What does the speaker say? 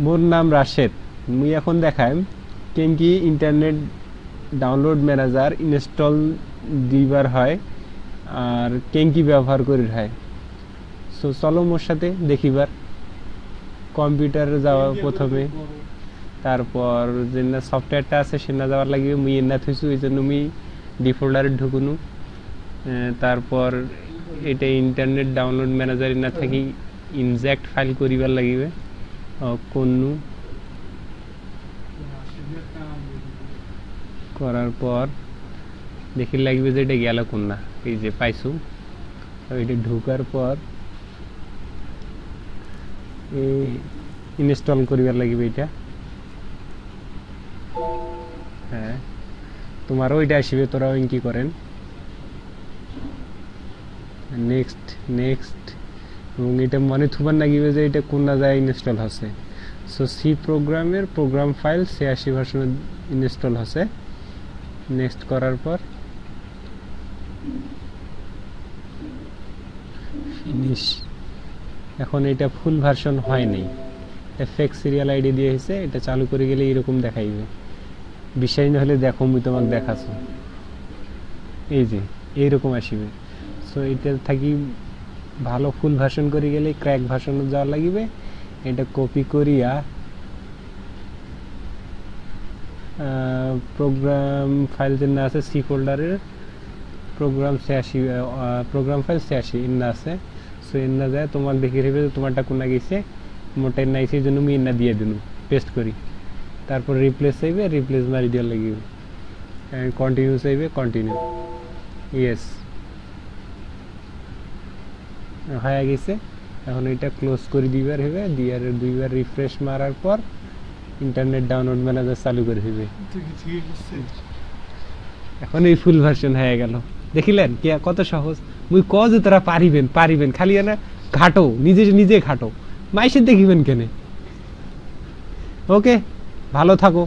মোর নাম রাশেদ। মুই এখন দেখাইম কেমকি ইন্টারনেট ডাউনলোড ম্যানেজার ইনস্টল দিবার হয় আর কেমকি ব্যবহার করির হয়। সো চলো মোর সাথে দেখিবার। কম্পিউটারে যাওয়া প্রথমে, তারপর যে না সফটওয়্যারটা আছে সেনা যাওয়ার লাগবে। মুই এনা থইছু এই জন্য মুই ডিফোল্ডারে ঢুকুনু। তারপর এটা ইন্টারনেট ডাউনলোড ম্যানেজার না থাকি ইনজেক্ট ফাইল করিবার লাগিবে কোনু করার পর দেখি লাগবে যে এটা গেল কোন না। এই যে পাইছু, এটা ঢুকার পর ইনস্টল করিবার লাগিবে এটা। হ্যাঁ, তোমারও এটা আসবে, তোরাও কি করেন। নেক্সট নেক্সট, এবং এটা মনে থুবার লাগিবে যে এটা কোন না যায় ইনস্টল হচ্ছে। সো সি প্রোগ্রামের প্রোগ্রাম ফাইল 86 ভার্সনে ইনস্টল হচ্ছে। নেক্সট করার পর ফিনিশ। এখন এটা ফুল ভার্সন হয়নি, এটা ফেক সিরিয়াল আইডি দিয়ে হয়েছে। এটা চালু করে গেলে এরকম দেখাইবে। বিশ্বাস না হলে দেখো, মুই তোমাকে দেখাচ্ছ, এই যে এইরকম আসবে। সো এটা থাকি ভালো ফুল ভার্সন করে গেলে ক্র্যাক ভার্সন যাওয়া লাগিবে। এটা কপি করিয়া প্রোগ্রাম ফাইল যে না আছে সি ফোল্ডারের প্রোগ্রাম 86 প্রোগ্রাম ফাইল 86 ইন্না আছে। সো ইন্না যায় তোমাকে দেখে নেবে তোমারটা কোনা গেছে, মোটা ইন্না এই জন্য আমি ইন্না দিয়ে দিন পেস্ট করি। তারপর রিপ্লেস চাইবে, রিপ্লেস মারি দেওয়ার লাগিবে। কন্টিনিউ চাইবে, কন্টিনিউ। ইয়েস, হয়ে গেছে। এখন এটা ক্লোজ করে দিবার হবে, দিয়ে দুইবার রিফ্রেশ মারার পর ইন্টারনেট ডাউনলোড ম্যানেজার চালু করে দিবে। এখন এই ফুল ভার্সন হয়ে গেল। দেখিলেন কি কত সহজ। মুই যে তোরা পারিবেন পারিবেন, খালি না ঘাটো, নিজে নিজে ঘাটো, মাইসে দেখিবেন কেনে। ওকে, ভালো থাকো।